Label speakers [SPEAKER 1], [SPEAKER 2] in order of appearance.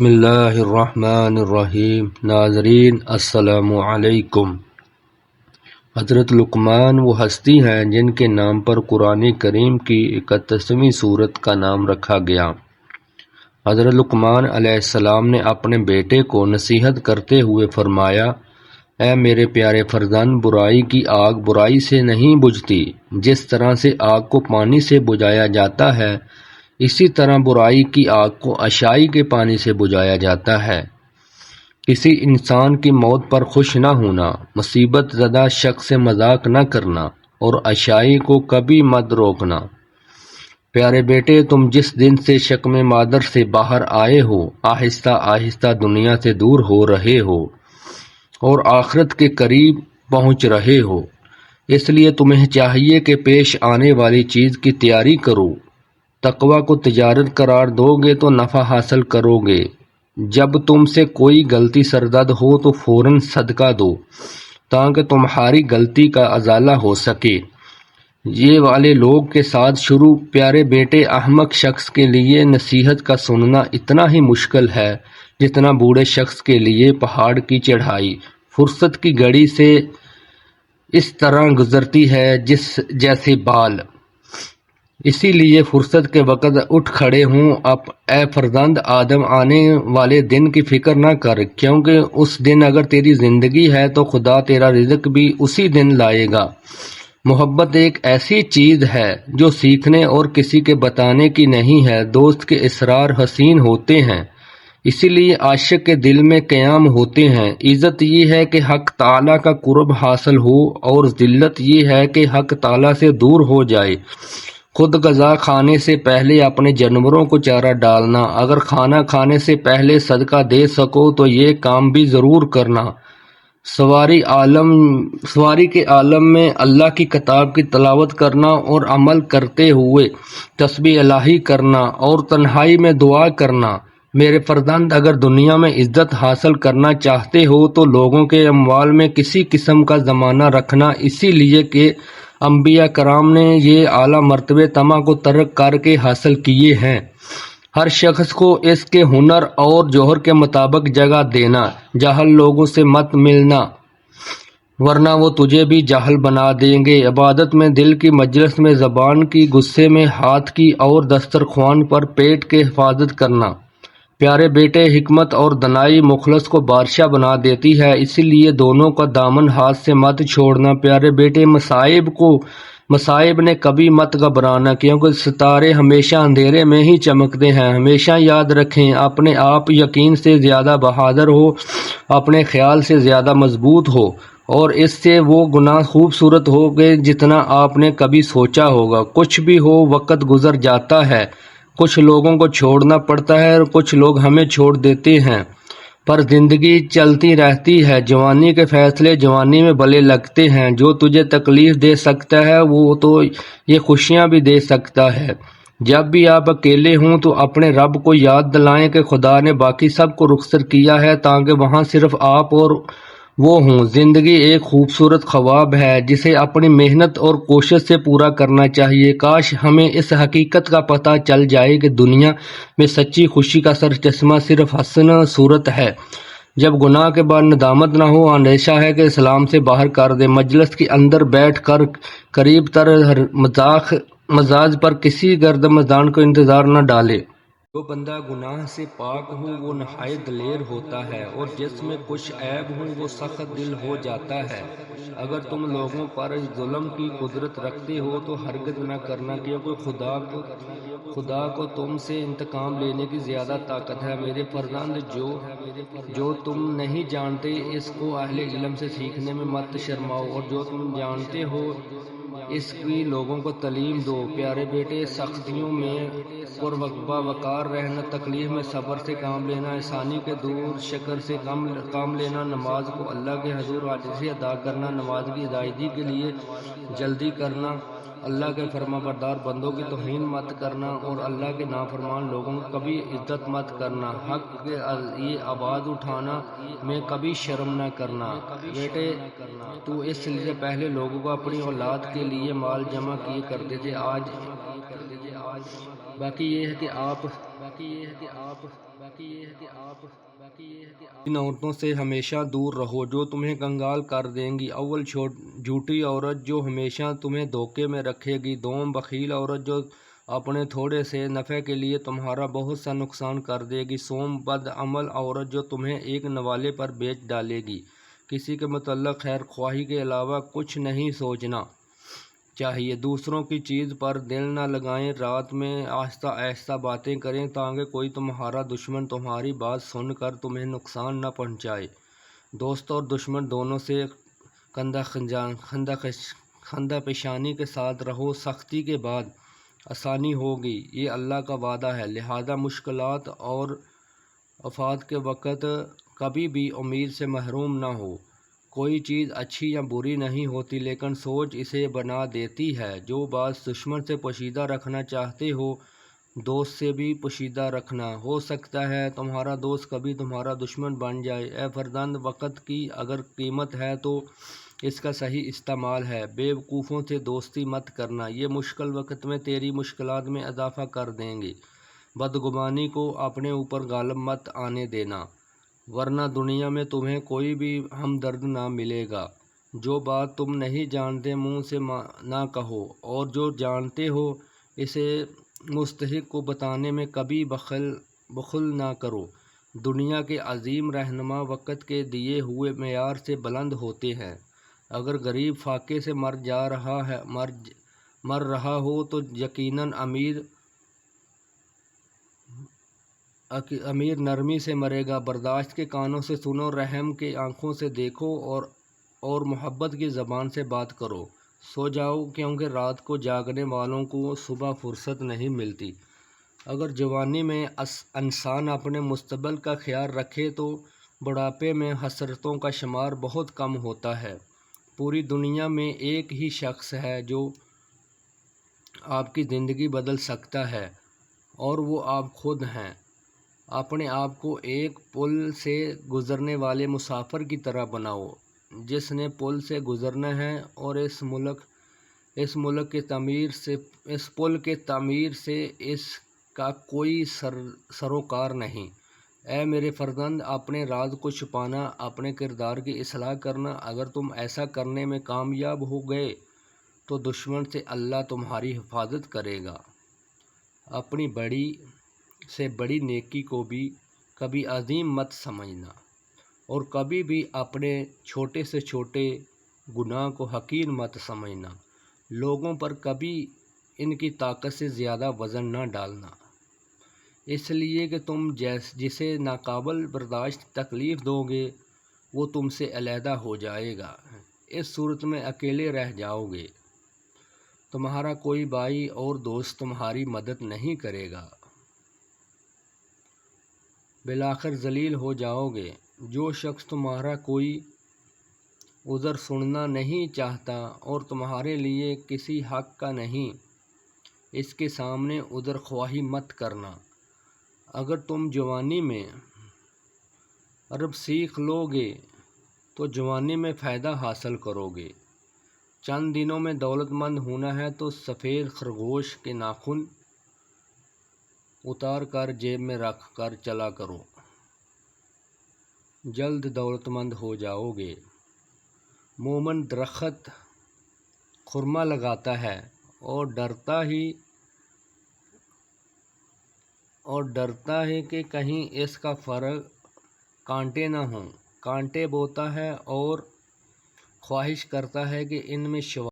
[SPEAKER 1] بسم اللہ الرحمن الرحیم۔ ناظرین السلام علیکم۔ حضرت لقمان وہ ہستی ہیں جن کے نام پر قرآن کریم کی 31ویں سورت کا نام رکھا گیا۔ حضرت لقمان علیہ السلام نے اپنے بیٹے کو نصیحت کرتے ہوئے فرمایا، اے میرے پیارے فرزند، برائی کی آگ برائی سے نہیں بجھتی۔ جس طرح سے آگ کو پانی سے بجھایا جاتا ہے، اسی طرح برائی کی آگ کو اشائی کے پانی سے بجھایا جاتا ہے۔ کسی انسان کی موت پر خوش نہ ہونا، مصیبت زدہ شخص سے مذاق نہ کرنا اور اشائی کو کبھی مت روکنا۔ پیارے بیٹے، تم جس دن سے شکم مادر سے باہر آئے ہو، آہستہ آہستہ دنیا سے دور ہو رہے ہو اور آخرت کے قریب پہنچ رہے ہو۔ اس لیے تمہیں چاہیے کہ پیش آنے والی چیز کی تیاری کرو۔ تقوی کو تجارت قرار دو گے تو نفع حاصل کرو گے۔ جب تم سے کوئی غلطی سرزد ہو تو فوراً صدقہ دو تاکہ تمہاری غلطی کا ازالہ ہو سکے۔ یہ والے لوگ کے ساتھ شروع۔ پیارے بیٹے، احمق شخص کے لیے نصیحت کا سننا اتنا ہی مشکل ہے جتنا بوڑھے شخص کے لیے پہاڑ کی چڑھائی۔ فرصت کی گھڑی سے اس طرح گزرتی ہے جیسے بال۔ اسی لیے فرصت کے وقت اٹھ کھڑے ہوں۔ اے فرزند آدم، آنے والے دن کی فکر نہ کر، کیونکہ اس دن اگر تیری زندگی ہے تو خدا تیرا رزق بھی اسی دن لائے گا۔ محبت ایک ایسی چیز ہے جو سیکھنے اور کسی کے بتانے کی نہیں ہے۔ دوست کے اسرار حسین ہوتے ہیں، اسی لیے عاشق کے دل میں قیام ہوتے ہیں۔ عزت یہ ہے کہ حق تعالیٰ کا قرب حاصل ہو اور ذلت یہ ہے کہ حق تعالیٰ سے دور ہو جائے۔ خود غذا کھانے سے پہلے اپنے جانوروں کو چارہ ڈالنا۔ اگر کھانا کھانے سے پہلے صدقہ دے سکو تو یہ کام بھی ضرور کرنا۔ سواری کے عالم میں اللہ کی کتاب کی تلاوت کرنا اور عمل کرتے ہوئے تسبیح الہی کرنا اور تنہائی میں دعا کرنا۔ میرے فرزند، اگر دنیا میں عزت حاصل کرنا چاہتے ہو تو لوگوں کے اموال میں کسی قسم کا ضمانہ رکھنا، اسی لیے کہ انبیاء کرام نے یہ اعلیٰ مرتبے طمع کو ترک کر کے حاصل کیے ہیں۔ ہر شخص کو اس کے ہنر اور جوہر کے مطابق جگہ دینا۔ جاہل لوگوں سے مت ملنا ورنہ وہ تجھے بھی جاہل بنا دیں گے۔ عبادت میں دل کی، مجلس میں زبان کی، غصے میں ہاتھ کی اور دسترخوان پر پیٹ کے حفاظت کرنا۔ پیارے بیٹے، حکمت اور دانائی مخلص کو بادشاہ بنا دیتی ہے، اسی لیے دونوں کا دامن ہاتھ سے مت چھوڑنا۔ پیارے بیٹے، مصائب نے کبھی مت گھبرانا، کیونکہ ستارے ہمیشہ اندھیرے میں ہی چمکتے ہیں۔ ہمیشہ یاد رکھیں، اپنے آپ یقین سے زیادہ بہادر ہو، اپنے خیال سے زیادہ مضبوط ہو اور اس سے وہ گناہ خوبصورت ہو گے جتنا آپ نے کبھی سوچا ہوگا۔ کچھ بھی ہو، وقت گزر جاتا ہے، کچھ لوگوں کو چھوڑنا پڑتا ہے اور کچھ لوگ ہمیں چھوڑ دیتے ہیں، پر زندگی چلتی رہتی ہے۔ جوانی کے فیصلے جوانی میں بھلے لگتے ہیں۔ جو تجھے تکلیف دے سکتا ہے وہ تو یہ خوشیاں بھی دے سکتا ہے۔ جب بھی آپ اکیلے ہوں تو اپنے رب کو یاد دلائیں کہ خدا نے باقی سب کو رخصت کیا ہے تاکہ وہاں صرف آپ اور وہ ہوں۔ زندگی ایک خوبصورت خواب ہے جسے اپنی محنت اور کوشش سے پورا کرنا چاہیے۔ کاش ہمیں اس حقیقت کا پتہ چل جائے کہ دنیا میں سچی خوشی کا سرچشمہ صرف حسن صورت ہے۔ جب گناہ کے بعد ندامت نہ ہو، اندیشہ ہے کہ اسلام سے باہر کر دے۔ مجلس کے اندر بیٹھ کر قریب تر مزاج پر کسی گرد مزاح کو انتظار نہ ڈالے۔ جو بندہ گناہ سے پاک ہو وہ نہایت دلیر ہوتا ہے اور جس میں کچھ عیب ہو وہ سخت دل ہو جاتا ہے۔ اگر تم لوگوں پر ظلم کی قدرت رکھتے ہو تو ہرگز نہ کرنا، کیونکہ خدا کو تم سے انتقام لینے کی زیادہ طاقت ہے۔ میرے فرزند، جو تم نہیں جانتے اس کو اہل علم سے سیکھنے میں مت شرماؤ اور جو تم جانتے ہو اس کی لوگوں کو تعلیم دو۔ پیارے بیٹے، سختیوں میں وقار رہنا، تکلیف میں صبر سے کام لینا، آسانی کے دور شکر سے کام لینا، نماز کو اللہ کے حضور عاجزی ادا کرنا، نماز کی ادائیگی کے لیے جلدی کرنا، اللہ کے فرما بردار بندوں کی توہین مت کرنا اور اللہ کے نافرمان لوگوں کو کبھی عزت مت کرنا، حق کے یہ آواز اٹھانا میں کبھی شرم نہ کرنا۔ بیٹے، تو اس سے پہلے لوگوں کو اپنی اولاد کے لیے مال جمع کیے کرتے تھے، آج ان عورتوں سے ہمیشہ دور رہو جو تمہیں کنگال کر دیں گی۔ اول جھوٹی عورت جو ہمیشہ تمہیں دھوکے میں رکھے گی۔ دوم بخیل عورت جو اپنے تھوڑے سے نفع کے لیے تمہارا بہت سا نقصان کر دے گی۔ سوم بد عمل عورت جو تمہیں ایک نوالے پر بیچ ڈالے گی۔ کسی کے متعلق خیر خواہی کے علاوہ کچھ نہیں سوچنا چاہیے۔ دوسروں کی چیز پر دل نہ لگائیں۔ رات میں آہستہ آہستہ باتیں کریں تاکہ کوئی تمہارا دشمن تمہاری بات سن کر تمہیں نقصان نہ پہنچائے۔ دوست اور دشمن دونوں سے خندہ پیشانی کے ساتھ رہو۔ سختی کے بعد آسانی ہوگی، یہ اللہ کا وعدہ ہے۔ لہذا مشکلات اور آفات کے وقت کبھی بھی امید سے محروم نہ ہو۔ کوئی چیز اچھی یا بری نہیں ہوتی لیکن سوچ اسے بنا دیتی ہے۔ جو بات دشمن سے پوشیدہ رکھنا چاہتے ہو دوست سے بھی پوشیدہ رکھنا۔ ہو سکتا ہے تمہارا دوست کبھی تمہارا دشمن بن جائے۔ اے فرزند، وقت کی اگر قیمت ہے تو اس کا صحیح استعمال ہے۔ بے وقوفوں سے دوستی مت کرنا، یہ مشکل وقت میں تیری مشکلات میں اضافہ کر دیں گے۔ بدگمانی کو اپنے اوپر غالب مت آنے دینا، ورنہ دنیا میں تمہیں کوئی بھی ہمدرد نہ ملے گا۔ جو بات تم نہیں جانتے منہ سے نہ کہو، اور جو جانتے ہو اسے مستحق کو بتانے میں کبھی بخل نہ کرو۔ دنیا کے عظیم رہنما وقت کے دیے ہوئے معیار سے بلند ہوتے ہیں۔ اگر غریب فاقے سے مر رہا ہو تو یقیناً امیر نرمی سے مرے گا۔ برداشت کے کانوں سے سنو، رحم کے آنکھوں سے دیکھو اور محبت کی زبان سے بات کرو۔ سو جاؤ کیونکہ رات کو جاگنے والوں کو صبح فرصت نہیں ملتی۔ اگر جوانی میں انسان اپنے مستقبل کا خیال رکھے تو بڑھاپے میں حسرتوں کا شمار بہت کم ہوتا ہے۔ پوری دنیا میں ایک ہی شخص ہے جو آپ کی زندگی بدل سکتا ہے اور وہ آپ خود ہیں۔ اپنے آپ کو ایک پل سے گزرنے والے مسافر کی طرح بناؤ جس نے پل سے گزرنا ہے اور اس پل کے تعمیر سے اس کا کوئی سروکار نہیں۔ اے میرے فرزند، اپنے راز کو چھپانا، اپنے کردار کی اصلاح کرنا۔ اگر تم ایسا کرنے میں کامیاب ہو گئے تو دشمن سے اللہ تمہاری حفاظت کرے گا۔ اپنی بڑی سے بڑی نیکی کو بھی کبھی عظیم مت سمجھنا اور کبھی بھی اپنے چھوٹے سے چھوٹے گناہ کو حقیر مت سمجھنا۔ لوگوں پر کبھی ان کی طاقت سے زیادہ وزن نہ ڈالنا، اس لیے کہ تم جسے ناقابل برداشت تکلیف دو گے وہ تم سے علیحدہ ہو جائے گا۔ اس صورت میں اکیلے رہ جاؤ گے، تمہارا کوئی بھائی اور دوست تمہاری مدد نہیں کرے گا، بالآخر ذلیل ہو جاؤ گے۔ جو شخص تمہارا کوئی عذر سننا نہیں چاہتا اور تمہارے لیے کسی حق کا نہیں، اس کے سامنے عذر خواہی مت کرنا۔ اگر تم جوانی میں عرب سیکھ لو گے تو جوانی میں فائدہ حاصل کرو گے۔ چند دنوں میں دولت مند ہونا ہے تو سفید خرگوش کے ناخن اتار کر جیب میں رکھ کر چلا کرو، جلد دولت مند ہو جاؤ گے۔ مومن درخت خرما لگاتا ہے اور ڈرتا ہے کہ کہیں اس کا فرق کانٹے نہ ہوں۔ کانٹے بوتا ہے اور خواہش کرتا ہے کہ ان میں